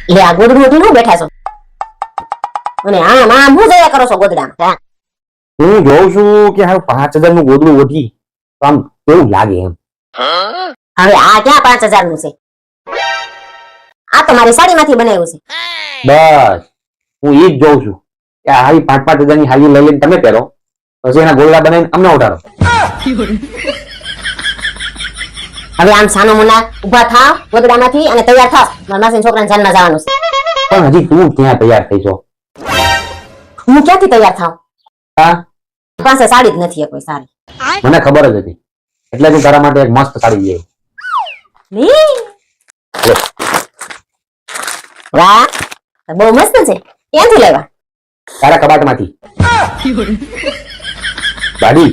લે આ ગોદડું ઉઠીને બેઠા છો અને આમ હું જયા કરો છો ગોદડામાં? હું જોઉં છું કે હા 5000 નું ગોદડું ઓઢી તો આમ કેવું લાગે એમ. હવે આ ક્યાં 5000 નું છે? આ તો મારી સાડીમાંથી બનાવ્યું છે. બસ હું ઈ જ જોઉં છું કે આ હારી 5-5000 ની હાલી લઈ લઈને તમે પહેરો પછી એના ગોદડા બનાવીને અમને ઉઠાડો. હવે આમ સાનો મુના ઊભા થાવ ગોદડામાંથી અને તૈયાર થાવ. મારા માસીના છોકરાને જાનમાં જવાનું છે. પણ હજી તું ક્યાં તૈયાર થઈ છો? હું ક્યાંથી તૈયાર થાવ? હા પાસે સાડી જ નથી કોઈ સારી. મને ખબર જ હતી એટલે તું તારા માટે એક મસ્ત સાડી લઈ આવી. વાહ બહુ મસ્ત છે. ક્યાંથી લાવ્યા? તારા કબાટમાંથી. બાડી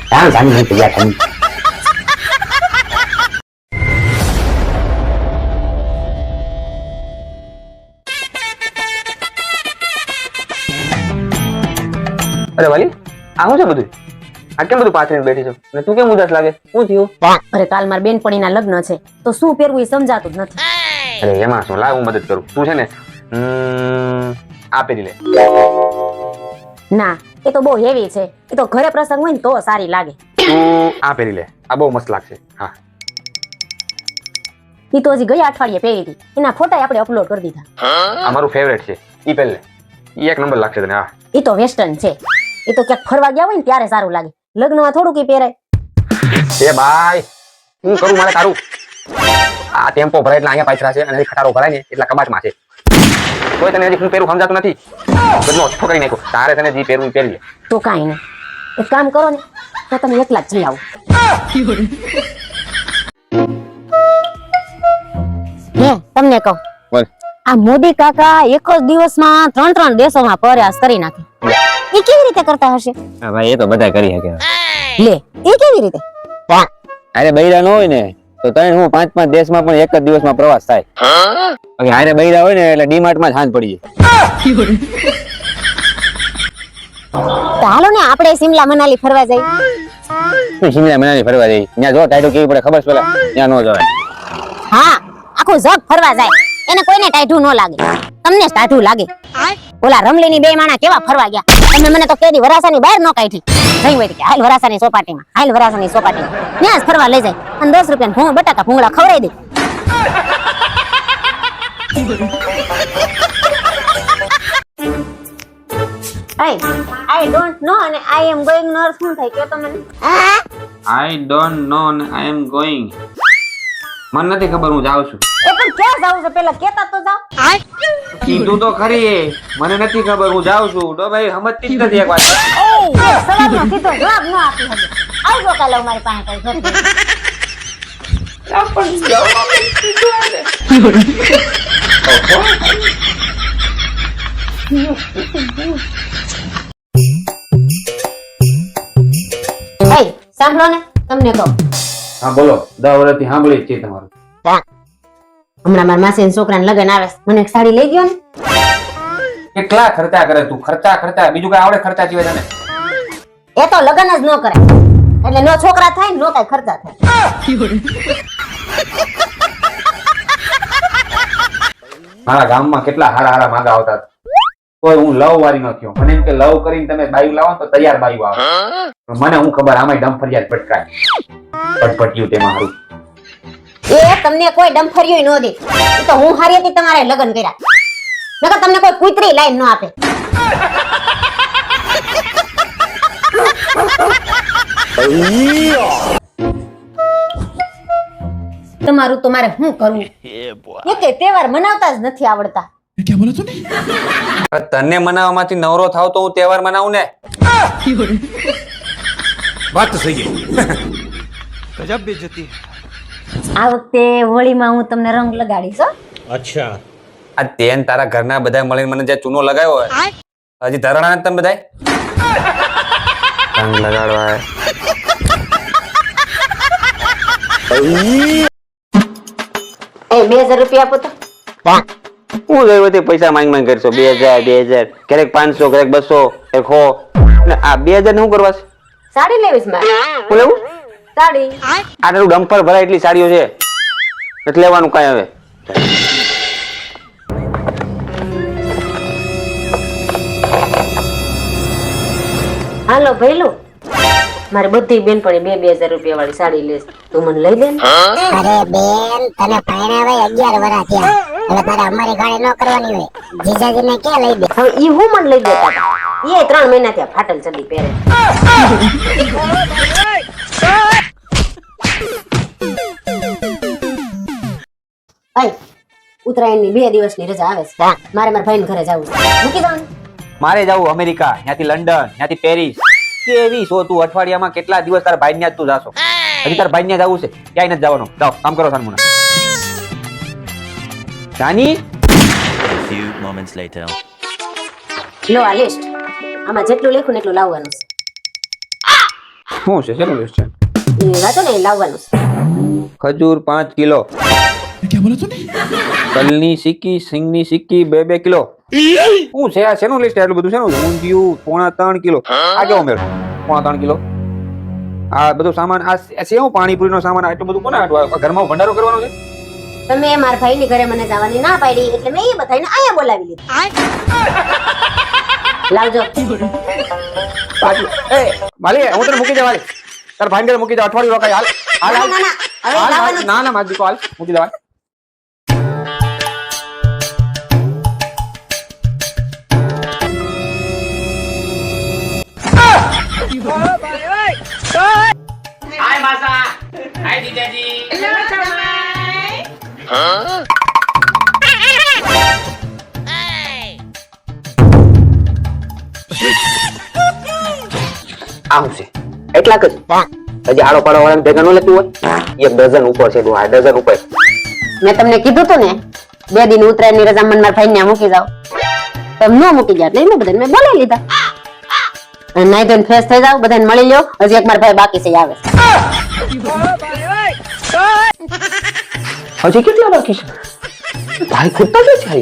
ક્યાં જાની નહીં તૈયાર થઈ. અરે વાલી આ શું છે બધું? આ કેમ બધું પાથરીને બેઠી છો અને તું કેમ ઉદાસ લાગે? શું થયું? અરે કાલ માર બેનપણીના લગ્ન છે તો શું પહેરવું એ સમજાતું જ નથી. અરે એમાં શું, લાવ હું મદદ કરું. તું છે ને આ પહેરી લે. ના એ તો બહુ હેવી છે. એ તો ઘરે પ્રસંગ હોય ને તો સારી લાગે. તું આ પહેરી લે, આ બહુ મસ્ત લાગશે. હા ઈ તો હજી ગયા અઠવાડિયે પહેરી હતી. એના ફોટા આપણે અપલોડ કરી દીધા. આ મારું ફેવરેટ છે. ઈ પહેરી લે, ઈ એક નંબર લાગશે તને. હા ઈ તો વેસ્ટર્ન છે. એ તો ક્યાંક ફરવા ગયા હોય ને ત્યારે સારું લાગે. લગ્નમાં થોડું કી પહેરાય. એ ભાઈ હું કરું મારે તારું? આ ટેમ્પો ભરાય એટલે અહીંયા પાછરા છે અને ખટારો ભરાય ને એટલા કબાટમાં છે. તોય તને હજી હું પહેરું સમજાતું નથી. બધું ઓછો કરી નાખ્યો. તારે તને જે પહેરવું પહેરી લે. તો કાંઈ નહીં, એક કામ કરો ને તો તમે એકલા જ જઈ આવો. હે તમને કહું, બોલ. આ મોદી કાકા એક જ દિવસમાં 3 દેશોમાં પ્રવાસ કરી નાખે. એ કેવી રીતે કરતા હશે? હા ભાઈ એ તો બધા કરી શકે. લે એ કેવી રીતે? અરે બૈરા ન હોય ને તો 3-5 દેશમાં પણ એક જ દિવસમાં પ્રવાસ થાય. હવે હારે બૈરા હોય ને એટલે ડીમાર્ટ માં સાંજ પડી જાય. તો હાલો ને આપણે સિમલા મનાલી ફરવા જઈએ. શિમલા મનાલી ફરવા જઈએ. ત્યાં જો ટાઈટો કેવી પડે ખબર છે પેલા? ત્યાં નો જવાય. હા આખું જગ ફરવા જાય એને કોઈને ટાઢું ન લાગે. તમને જ ટાઢું લાગે. ઓલા રમલીની બે માણા કેવા ફરવા ગયા. તમે મને તો કેદી વરાસાની બહાર ન કાઢી. જઈ હોય કે હાલ વરાસાની સોપાટીમાં, હાલ વરાસાની સોપાટીમાં. ત્યાં જ ફરવા લઈ જાય અને 10 રૂપિયા બટાકા ભૂંગળા ખવડાવી દે. I don't know અને I am going નો અર્થ શું થાય કે તો મને? I don't know and I am going. મને નથી ખબર, હું જાઉં છું. એ પણ ક્યાં જાવ છો પેલા કેતા તો જાવ. કીધું તો ખરી, મને નથી ખબર, હું જાઉં છું. તો ભાઈ સમજતી જ નથી એક વાત. સવારનો કીધો જવાબ ન આપી શકે. આવજો કાલે મારી પાસે કઈ ઘર. સાંભળો ને તમને કહું. હા બોલો. 10 વર્ષથી સાંભળી જ છે તમારું. હમણાં મારા માસીના છોકરાને લગન આવે છે. મને એક સાડી લઈ ગયો ને. કેટલા ખર્ચા કરે તું? ખર્ચા બીજું કઈ આવડે ખર્ચા જીવે તને? એ તો લગન જ ન કરે એટલે નો છોકરા થાય ને નો કઈ ખર્ચા થાય. મારા ગામમાં કેટલા હારા માગા આવતા કોઈ હું લવ વારી ન થયો. મને એમ કે લવ કરીને તમે બાયું લાવો તો તૈયાર બાયું આવે. મને હું ખબર આમાં ડમફરિયાદ ભટકાય પટપટ્યું તેમાં હારું. એ તમને કોઈ ડમફરિયો ન દે. એ તો હું હારી હતી તમારે લગન કર્યા. નકર તમને કોઈ કુતરી લાઈન ન આપે. તમારું તો મારે શું કરવું? કે તહેવાર મનાવતા જ નથી આવડતા. તને મનાવવામાંથી નવરો થાવ તો હું તહેવાર મનાવું ને. વાત તો સહી. ગજબ બેઇજ્જતી. આ વખતે હોળીમાં હું તમને રંગ લગાડીશ. અચ્છા. આ તેન તારા ઘરના બધા મળીને મને જે ચૂનો લગાવ્યો હોય હજી ધરણા તમે બધાય રંગ લગાડવા. એ 2000 રૂપિયા આપો તો. હું જરૂરથી પૈસા માંગ કરશો? 2000 ક્યારેક 500 ક્યારેક 200 ક્યારેક 100 ને આ 2000 ને શું કરવા છે? સાડી લેવીશ મારે. હું લેવું? સાડી. આટલું ડમ્પર ભરાય એટલી સાડીઓ છે એટલે લેવાનું કાંઈ હવે. હાલો ભઈલું, મારે બધી બેનપણી 2,000 રૂપિયા વાળી સાડી લેસ, તું મને લઈ લે ને. અરે બેન, તને પરણાવે 11 વર્ષ થયા. એટલે તારે અમારી ગાડી ન કરવાની હોય. જીજાજીને ક્યાં લઈ દે? હવે ઈ હું મને લઈ દેતા હતા, એ 3 મહિના થયા ફાટલ ચડી પહેરે. ભાઈ, ઉત્તરાયણની 2 દિવસની રજા આવે છે, મારે મારા ભાઈને ઘરે જવું છે, મૂકી દઉં ને? મારે જવું અમેરિકા, ત્યાંથી લંડન, ત્યાંથી પેરિસ. કેવી છો તું? અઠવાડિયામાં કેટલા દિવસ તારા ભાઈ ન્યા જ તું જાશો? હજી તારા ભાઈ ન્યા જવું છે? ક્યાંય નથી જવાનું. જાઓ કામ કરો સાનમુના. Jani A few moments later. લો આ લિસ્ટ, આમાં જેટલું લખ્યું ને એટલું લાવવાનું છે. શું છે? શેનું લિસ્ટ છે? એ વાંચો ને, એ લાવવાનું છે. ખજૂર 5 કિલો, તલની સિક્કી, સિંગની સિક્કી 2 કિલો. શું છે આ? શેનું લિસ્ટ? એટલું બધું શેનું? ઊંધિયું 3.5 કિલો. આ કેવો મેળ? 3.5 કિલો. આ બધું સામાન, આ સેવ પાણીપુરીનો સામાન, આટલું બધું કોને આટલું? ઘરમાં ભંડારો કરવાનો છે? તમે મારા ભાઈની ઘરે મને જવાની ના પાડી એટલે મેં એ બધાને અહીંયા બોલાવી લીધા. લાવજો. પાછું એ વાલી, હું તને મૂકી દે વાલી. તાર ભાઈ ઘરે મૂકી દે, અઠવાડિયું રોકાય. હાલ હાલ હાલ. ના, ના, હવે હાલ, હાલ. લાવવાનું જ. ના ના મારી દીકરો, હાલ મૂકી દે. હાય માસા, હાય જીજાજી. આવું છે એટલા જ. હજી આડો પાડો વાળાને ભેગા ન લેતું હોય? 1 ડઝન ઉપર છે, 2 ડઝન ઉપર. મેં તમને કીધું તું ને 2 દિન ઉત્તરાયણની રજા મને મારા ભાઈને મૂકી જાવ, તમે ન મૂકી ગયા એટલે એને બધાને મેં બોલાવી લીધા. અને નાઈ ધોઈને ફ્રેશ થઈ જાવ, બધાને મળી લ્યો. હજી એક મારા ભાઈ બાકી છે, એ આવે. હજી કેટલા બાકી છે? ભાઈ ખૂટતા જ છે.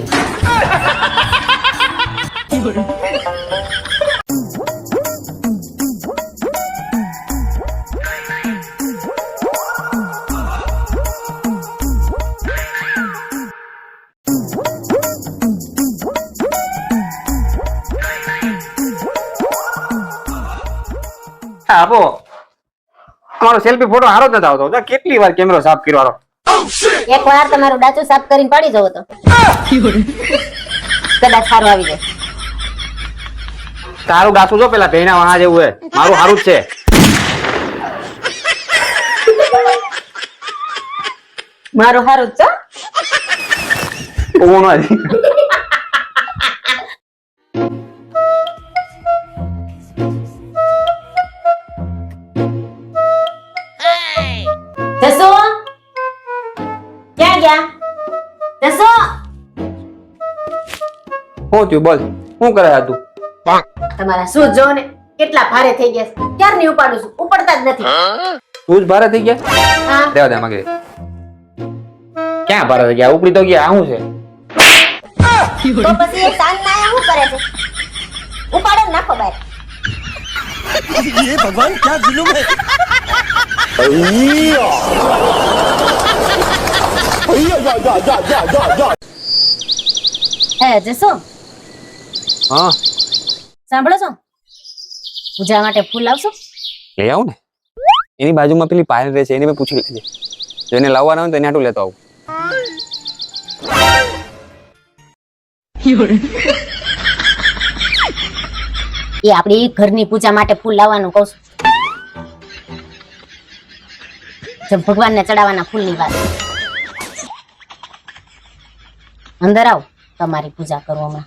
આપો અમારો સેલ્ફી ફોટો હારો જ નથી આવતો. જો કેટલી વાર કેમેરો સાફ કર્યો. એક વાર તમારું ડાચું સાફ કરીને પડી જવો તો કદાચ સારું આવી જાય. તારું ડાસું જો પેલા ભેણા વાળા જેવું હે, મારું હારું જ છે. મારું હારું જ છો. ઊંઘ નથી. જસો ક્યાં ગયા? જસો શું થયું બોલ? શું કરે આ તું? તમારા શું જો ને કેટલા ભારે થઈ ગયા છે. ક્યારની ઉપાડું છું, ઉપડતા જ નથી. તું જ ભારે થઈ ગયા? હા, દેવા દે માગે. ક્યાં ભારે થઈ ગયા? ઉપડી તો ગયા. આ શું છે? તો પછી એક સાંજ ના શું કરે છે? ઉપાડો ને નાખો બહાર. ये भगवान क्या जुलुम है? હે જસો, હા સાંભળો છો? પૂજા માટે ફૂલ લાવશો? લઈ આવું ને. એની બાજુમાં પેલી પાયલ રહે છે, એને મેં પૂછી લેજે. જો એને લાવવાના હોય તો એને આટલું લેતો આવું. એ આપણી ઘરની પૂજા માટે ફૂલ લાવવાનું કહું છું. જે ભગવાનને ચડાવવાના ફૂલની વાત. અંદર આવો, તમારી પૂજા કરવામાં.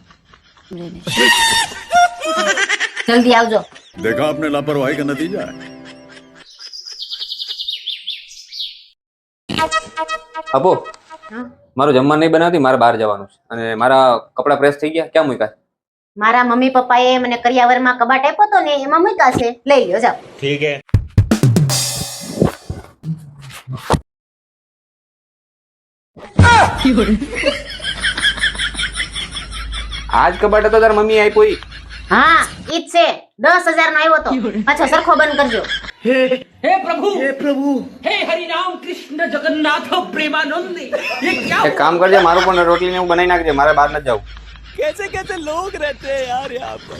જલ્દી આવજો. देखा आपने लापरवाही का नतीजा है। અબો મારું જમવાનું નહીં બનાવતી, મારે બહાર જવાનું છે અને મારા કપડા પ્રેસ થઈ ગયા. ક્યાં મૂક્યા? મારા મમ્મી પપ્પાએ મને કરિયાવરમાં કબાટ આપ્યો તો ને એમાં મૂક્યા છે, લઈ લ્યો જાઓ. ठीक है. આજ કબાટ હતો તાર મમ્મી આપ્યો ઈ? હા ઈ જ છે, 10,000 નો આવ્યો તો. પાછો સરખો બંધ કરજો. हे प्रभु, हे हरि राम कृष्ण जगन्नाथ प्रेमानंद, ये क्या? એક કામ કરજે, મારું પણ રોટલી ને એવું બનાવી નાખજે, મારે બહાર નથી જવું. कैसे कैसे लोग रहते हैं यार यहाँ पर